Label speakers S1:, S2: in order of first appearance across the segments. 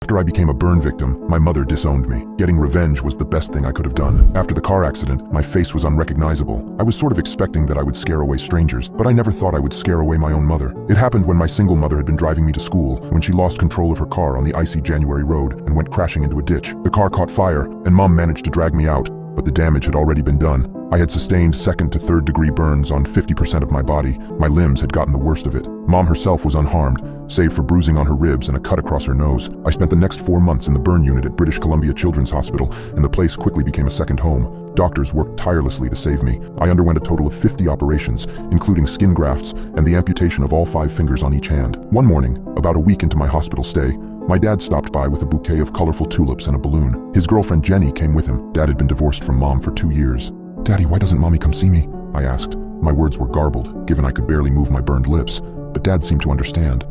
S1: After I became a burn victim, my mother disowned me. Getting revenge was the best thing I could have done. After the car accident, my face was unrecognizable. I was sort of expecting that I would scare away strangers, but I never thought I would scare away my own mother. It happened when my single mother had been driving me to school, when she lost control of her car on the icy January road and went crashing into a ditch. The car caught fire, and Mom managed to drag me out, but the damage had already been done. I had sustained 2nd to 3rd degree burns on 50% of my body. My limbs had gotten the worst of it. Mom herself was unharmed, save for bruising on her ribs and a cut across her nose. I spent the next 4 months in the burn unit at British Columbia Children's Hospital, and the place quickly became a second home. Doctors worked tirelessly to save me. I underwent a total of 50 operations, including skin grafts and the amputation of all 5 fingers on each hand. One morning, about a week into my hospital stay, my dad stopped by with a bouquet of colorful tulips and a balloon. His girlfriend Jenny came with him. Dad had been divorced from Mom for 2 years. "Daddy, why doesn't Mommy come see me?" I asked. My words were garbled, given I could barely move my burned lips, but Dad seemed to understand.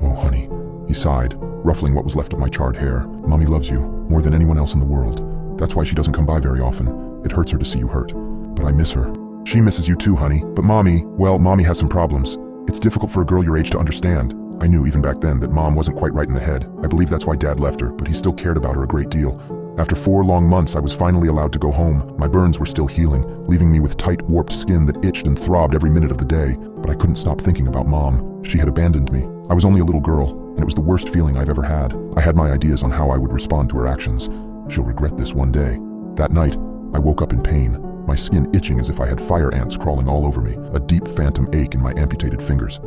S1: "Oh, honey," he sighed, ruffling what was left of my charred hair. "Mommy loves you more than anyone else in the world. That's why she doesn't come by very often. It hurts her to see you hurt. But I miss her." "She misses you too, honey. But Mommy, well, Mommy has some problems. It's difficult for a girl your age to understand." I knew even back then that Mom wasn't quite right in the head. I believe that's why Dad left her, but he still cared about her a great deal. After 4 long months, I was finally allowed to go home. My burns were still healing, leaving me with tight, warped skin that itched and throbbed every minute of the day. But I couldn't stop thinking about Mom. She had abandoned me. I was only a little girl, and it was the worst feeling I've ever had. I had my ideas on how I would respond to her actions. She'll regret this one day. That night, I woke up in pain, my skin itching as if I had fire ants crawling all over me, a deep phantom ache in my amputated fingers.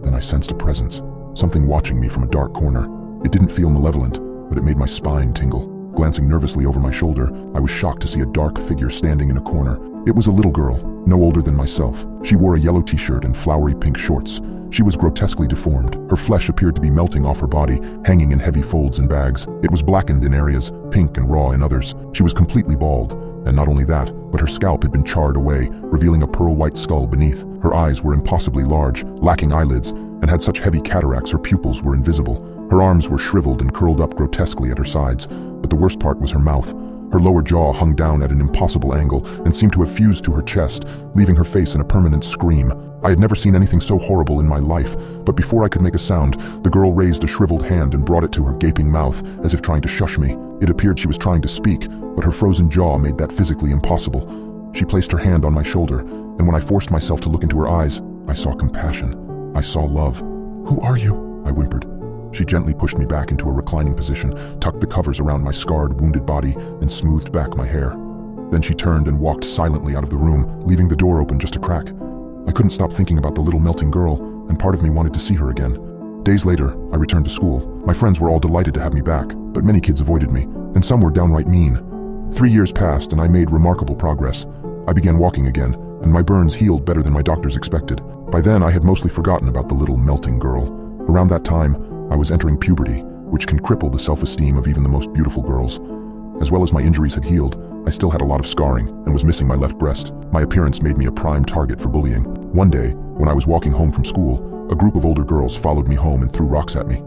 S1: Then I sensed a presence, something watching me from a dark corner. It didn't feel malevolent, but it made my spine tingle. Glancing nervously over my shoulder, I was shocked to see a dark figure standing in a corner. It was a little girl, no older than myself. She wore a yellow t-shirt and flowery pink shorts. She was grotesquely deformed. Her flesh appeared to be melting off her body, hanging in heavy folds and bags. It was blackened in areas, pink and raw in others. She was completely bald, and not only that, but her scalp had been charred away, revealing a pearl-white skull beneath. Her eyes were impossibly large, lacking eyelids, and had such heavy cataracts her pupils were invisible. Her arms were shriveled and curled up grotesquely at her sides, but the worst part was her mouth. Her lower jaw hung down at an impossible angle and seemed to have fused to her chest, leaving her face in a permanent scream. I had never seen anything so horrible in my life, but before I could make a sound, the girl raised a shriveled hand and brought it to her gaping mouth, as if trying to shush me. It appeared she was trying to speak, but her frozen jaw made that physically impossible. She placed her hand on my shoulder, and when I forced myself to look into her eyes, I saw compassion. I saw love. "Who are you?" I whimpered. She gently pushed me back into a reclining position, tucked the covers around my scarred, wounded body, and smoothed back my hair. Then she turned and walked silently out of the room, leaving the door open just a crack. I couldn't stop thinking about the little melting girl, and part of me wanted to see her again. Days later, I returned to school. My friends were all delighted to have me back, but many kids avoided me, and some were downright mean. 3 years passed, and I made remarkable progress. I began walking again, and my burns healed better than my doctors expected. By then, I had mostly forgotten about the little melting girl. Around that time, I was entering puberty, which can cripple the self-esteem of even the most beautiful girls. As well as my injuries had healed, I still had a lot of scarring and was missing my left breast. My appearance made me a prime target for bullying. One day, when I was walking home from school, a group of older girls followed me home and threw rocks at me.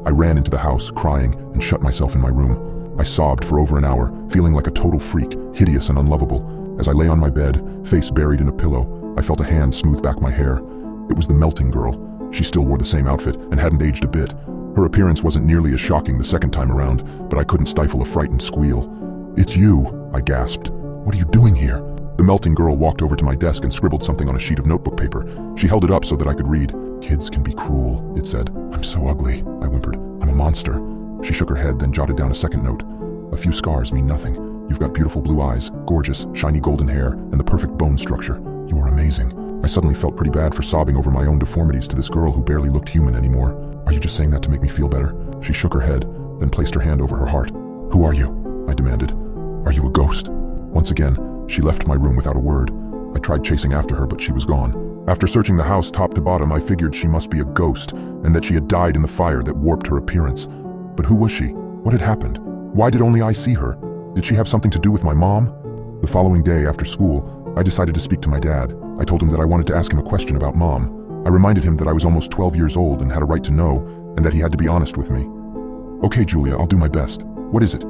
S1: I ran into the house, crying, and shut myself in my room. I sobbed for over an hour, feeling like a total freak, hideous and unlovable. As I lay on my bed, face buried in a pillow, I felt a hand smooth back my hair. It was the melting girl. She still wore the same outfit and hadn't aged a bit. Her appearance wasn't nearly as shocking the second time around, but I couldn't stifle a frightened squeal. "It's you," I gasped. "What are you doing here?" The melting girl walked over to my desk and scribbled something on a sheet of notebook paper. She held it up so that I could read. "Kids can be cruel," it said. "I'm so ugly," I whimpered. "I'm a monster." She shook her head, then jotted down a second note. "A few scars mean nothing. You've got beautiful blue eyes, gorgeous, shiny golden hair, and the perfect bone structure. You are amazing." I suddenly felt pretty bad for sobbing over my own deformities to this girl who barely looked human anymore. "Are you just saying that to make me feel better?" She shook her head, then placed her hand over her heart. "Who are you?" I demanded. "Are you a ghost?" Once again, she left my room without a word. I tried chasing after her, but she was gone. After searching the house top to bottom, I figured she must be a ghost, and that she had died in the fire that warped her appearance. But who was she? What had happened? Why did only I see her? Did she have something to do with my mom? The following day after school, I decided to speak to my dad. I told him that I wanted to ask him a question about Mom. I reminded him that I was almost 12 years old and had a right to know, and that he had to be honest with me. "Okay, Julia, I'll do my best. What is it?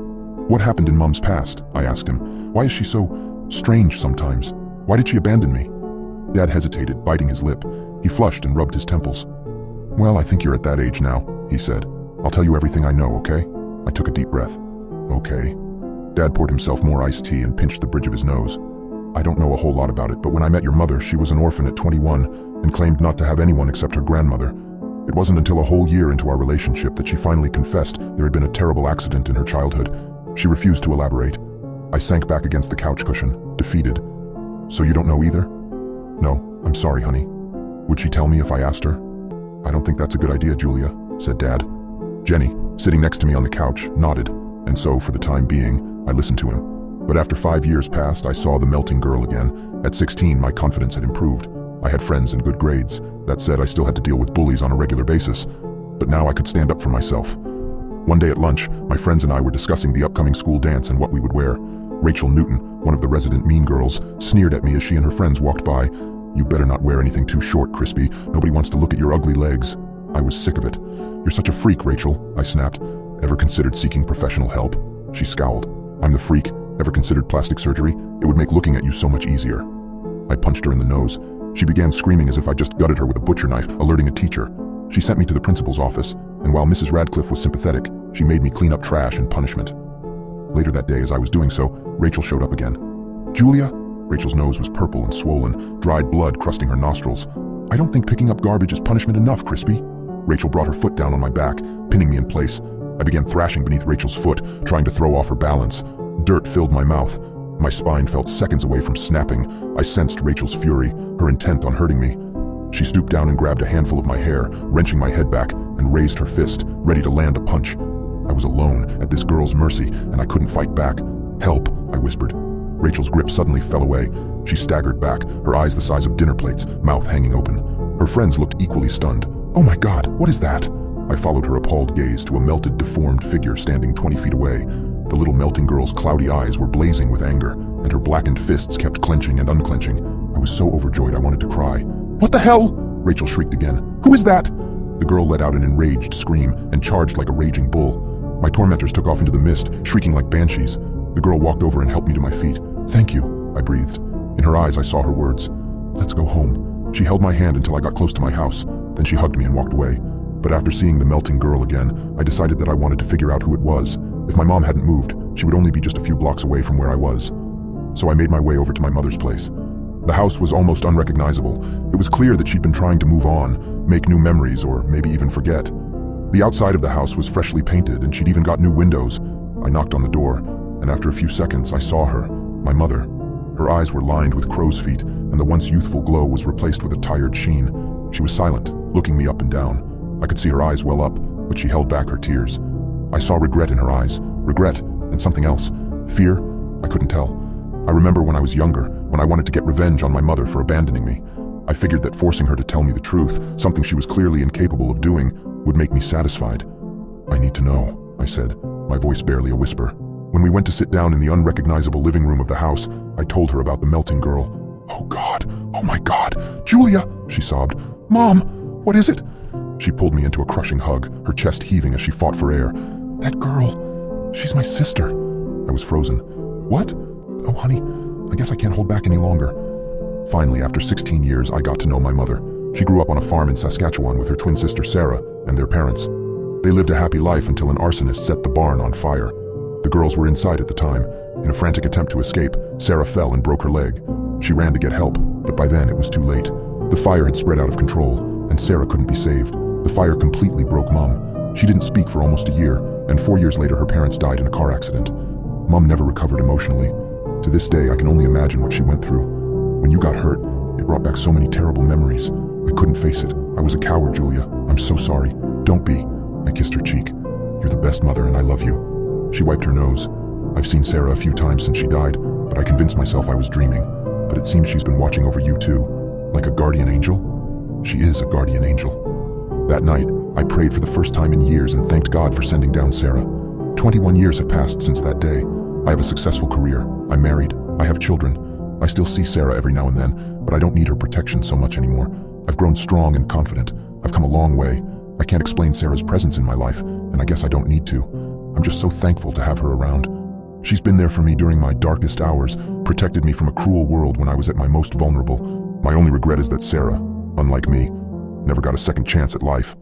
S1: What happened in Mom's past?" I asked him. "Why is she so strange sometimes? Why did she abandon me?" Dad hesitated, biting his lip. He flushed and rubbed his temples. "Well, I think you're at that age now," he said. "I'll tell you everything I know, okay?" I took a deep breath. Okay. Dad poured himself more iced tea and pinched the bridge of his nose. I don't know a whole lot about it, but when I met your mother, she was an orphan at 21 and claimed not to have anyone except her grandmother. It wasn't until a whole year into our relationship that she finally confessed there had been a terrible accident in her childhood. She refused to elaborate. I sank back against the couch cushion, defeated. So you don't know either? No, I'm sorry, honey. Would she tell me if I asked her? I don't think that's a good idea, Julia, said Dad. Jenny, sitting next to me on the couch, nodded, and so, for the time being, I listened to him. But after 5 years passed, I saw the melting girl again. At 16, my confidence had improved. I had friends and good grades. That said, I still had to deal with bullies on a regular basis. But now I could stand up for myself. One day at lunch, my friends and I were discussing the upcoming school dance and what we would wear. Rachel Newton, one of the resident mean girls, sneered at me as she and her friends walked by. You better not wear anything too short, Crispy. Nobody wants to look at your ugly legs. I was sick of it. You're such a freak, Rachel, I snapped. Ever considered seeking professional help? She scowled. I'm the freak. Ever considered plastic surgery? It would make looking at you so much easier. I punched her in the nose. She began screaming as if I just gutted her with a butcher knife, alerting a teacher. She sent me to the principal's office, and while Mrs. Radcliffe was sympathetic, she made me clean up trash in punishment. Later that day, as I was doing so, Rachel showed up again. Julia? Rachel's nose was purple and swollen, dried blood crusting her nostrils. I don't think picking up garbage is punishment enough, Crispy. Rachel brought her foot down on my back, pinning me in place. I began thrashing beneath Rachel's foot, trying to throw off her balance. Dirt filled my mouth. My spine felt seconds away from snapping. I sensed Rachel's fury, her intent on hurting me. She stooped down and grabbed a handful of my hair, wrenching my head back, and raised her fist, ready to land a punch. I was alone, at this girl's mercy, and I couldn't fight back. Help, I whispered. Rachel's grip suddenly fell away. She staggered back, her eyes the size of dinner plates, mouth hanging open. Her friends looked equally stunned. Oh my God, what is that? I followed her appalled gaze to a melted, deformed figure standing 20 feet away. The little melting girl's cloudy eyes were blazing with anger, and her blackened fists kept clenching and unclenching. I was so overjoyed I wanted to cry. What the hell? Rachel shrieked again. Who is that? The girl let out an enraged scream and charged like a raging bull. My tormentors took off into the mist, shrieking like banshees. The girl walked over and helped me to my feet. Thank you, I breathed. In her eyes I saw her words. Let's go home. She held my hand until I got close to my house. Then she hugged me and walked away. But after seeing the melting girl again, I decided that I wanted to figure out who it was. If my mom hadn't moved, she would only be just a few blocks away from where I was. So I made my way over to my mother's place. The house was almost unrecognizable. It was clear that she'd been trying to move on, make new memories, or maybe even forget. The outside of the house was freshly painted, and she'd even got new windows. I knocked on the door, and after a few seconds, I saw her, my mother. Her eyes were lined with crow's feet, and the once youthful glow was replaced with a tired sheen. She was silent, looking me up and down. I could see her eyes well up, but she held back her tears. I saw regret in her eyes, regret, and something else. Fear? I couldn't tell. I remember when I was younger, when I wanted to get revenge on my mother for abandoning me. I figured that forcing her to tell me the truth, something she was clearly incapable of doing, would make me satisfied. I need to know, I said, my voice barely a whisper. When we went to sit down in the unrecognizable living room of the house, I told her about the melting girl. Oh God, oh my God, Julia, she sobbed. Mom, what is it? She pulled me into a crushing hug, her chest heaving as she fought for air. That girl, she's my sister. I was frozen. What? Oh, honey, I guess I can't hold back any longer. Finally, after 16 years, I got to know my mother. She grew up on a farm in Saskatchewan with her twin sister Sarah and their parents. They lived a happy life until an arsonist set the barn on fire. The girls were inside at the time. In a frantic attempt to escape, Sarah fell and broke her leg. She ran to get help, but by then it was too late. The fire had spread out of control, and Sarah couldn't be saved. The fire completely broke Mom. She didn't speak for almost a year, and 4 years later her parents died in a car accident. Mom never recovered emotionally. To this day, I can only imagine what she went through. When you got hurt, it brought back so many terrible memories. I couldn't face it. I was a coward, Julia. I'm so sorry. Don't be. I kissed her cheek. You're the best mother, and I love you. She wiped her nose. I've seen Sarah a few times since she died, but I convinced myself I was dreaming. But it seems she's been watching over you too. Like a guardian angel? She is a guardian angel. That night, I prayed for the first time in years and thanked God for sending down Sarah. 21 years have passed since that day. I have a successful career. I'm married. I have children. I still see Sarah every now and then, but I don't need her protection so much anymore. I've grown strong and confident. I've come a long way. I can't explain Sarah's presence in my life, and I guess I don't need to. I'm just so thankful to have her around. She's been there for me during my darkest hours, protected me from a cruel world when I was at my most vulnerable. My only regret is that Sarah, unlike me, never got a second chance at life.